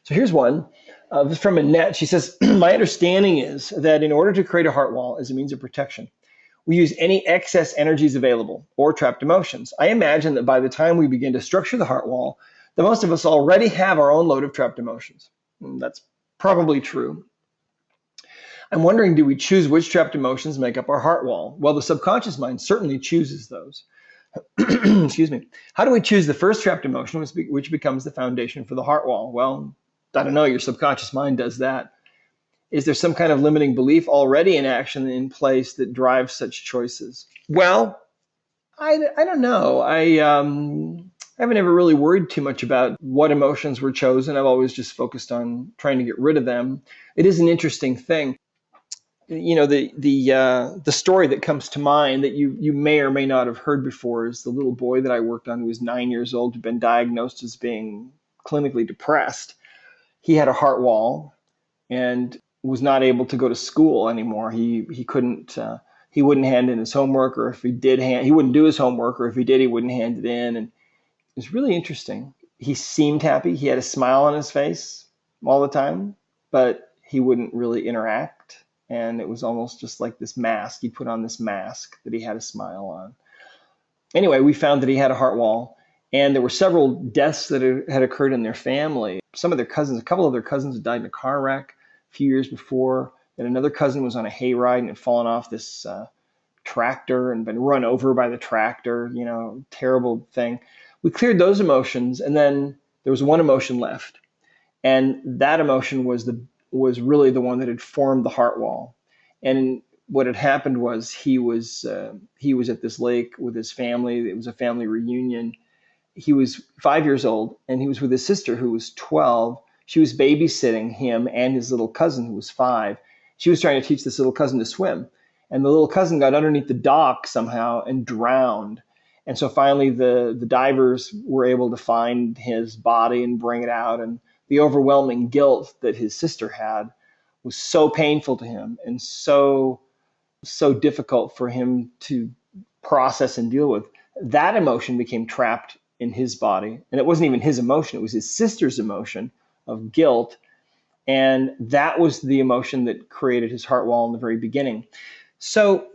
So here's one from Annette. She says, my understanding is that in order to create a heart wall as a means of protection, we use any excess energies available or trapped emotions. I imagine that by the time we begin to structure the heart wall, that most of us already have our own load of trapped emotions. And that's probably true. I'm wondering, do we choose which trapped emotions make up our heart wall? Well, the subconscious mind certainly chooses those. Excuse me. How do we choose the first trapped emotion, which becomes the foundation for the heart wall? Well, I don't know. Your subconscious mind does that. Is there some kind of limiting belief already in action in place that drives such choices? Well, I don't know. I haven't ever really worried too much about what emotions were chosen. I've always just focused on trying to get rid of them. It is an interesting thing. You know, the story that comes to mind that you may or may not have heard before is the little boy that I worked on who was 9 years old, who'd been diagnosed as being clinically depressed. He had a heart wall and was not able to go to school anymore. He couldn't he wouldn't hand in his homework, or if he did he wouldn't do his homework, or if he did, he wouldn't hand it in. And it was really interesting. He seemed happy. He had a smile on his face all the time, but he wouldn't really interact. And it was almost just like this mask. He put on this mask that he had a smile on. Anyway, we found that he had a heart wall, and there were several deaths that had occurred in their family. Some of their cousins, a couple of their cousins had died in a car wreck a few years before. And another cousin was on a hayride and had fallen off this tractor and been run over by the tractor. You know, terrible thing. We cleared those emotions, and then there was one emotion left, and that emotion was really the one that had formed the heart wall. And what had happened was he was at this lake with his family. It was a family reunion. He was 5 years old, and he was with his sister who was 12. She was babysitting him and his little cousin who was 5. She was trying to teach this little cousin to swim, and the little cousin got underneath the dock somehow and drowned. And so finally the divers were able to find his body and bring it out. And the overwhelming guilt that his sister had was so painful to him and so difficult for him to process and deal with. That emotion became trapped in his body. And it wasn't even his emotion, it was his sister's emotion of guilt. And that was the emotion that created his heart wall in the very beginning. So,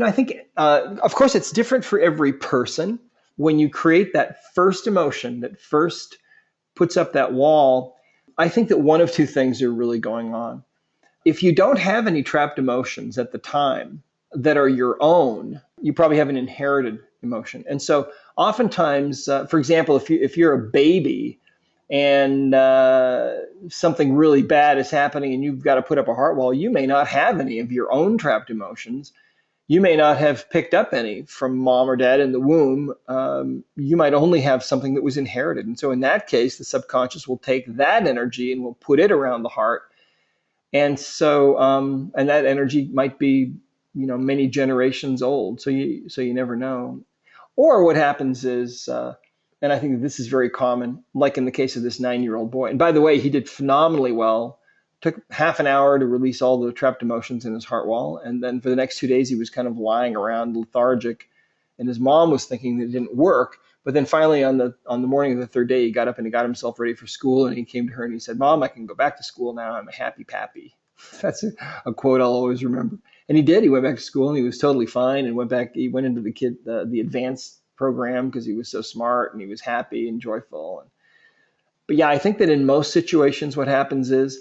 I think, of course, it's different for every person. When you create that first emotion that first puts up that wall, I think that one of two things are really going on. If you don't have any trapped emotions at the time that are your own, you probably have an inherited emotion. And so oftentimes, for example, if you're a baby and something really bad is happening and you've got to put up a heart wall, you may not have any of your own trapped emotions. You may not have picked up any from mom or dad in the womb. You might only have something that was inherited. And so in that case, the subconscious will take that energy and will put it around the heart. And so, and that energy might be, many generations old. So you never know. Or what happens is, and I think this is very common, like in the case of this 9-year-old boy. And by the way, he did phenomenally well. Took half an hour to release all the trapped emotions in his heart wall. And then for the next 2 days, he was kind of lying around lethargic. And his mom was thinking that it didn't work. But then finally on the morning of the third day, he got up and he got himself ready for school. And he came to her and he said, "Mom, I can go back to school now. I'm a happy pappy." That's a quote I'll always remember. And he did. He went back to school and he was totally fine and went back. He went into the advanced program because he was so smart and he was happy and joyful. But yeah, I think that in most situations, what happens is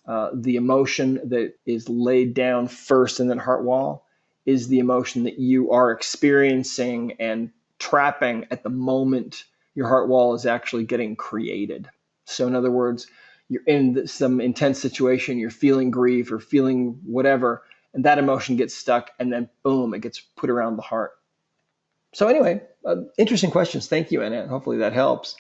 the emotion that is laid down first in that heart wall is the emotion that you are experiencing and trapping at the moment your heart wall is actually getting created. So in other words, you're in some intense situation, you're feeling grief or feeling whatever, and that emotion gets stuck, and then boom, it gets put around the heart. So anyway, interesting questions. Thank you, Annette. Hopefully that helps.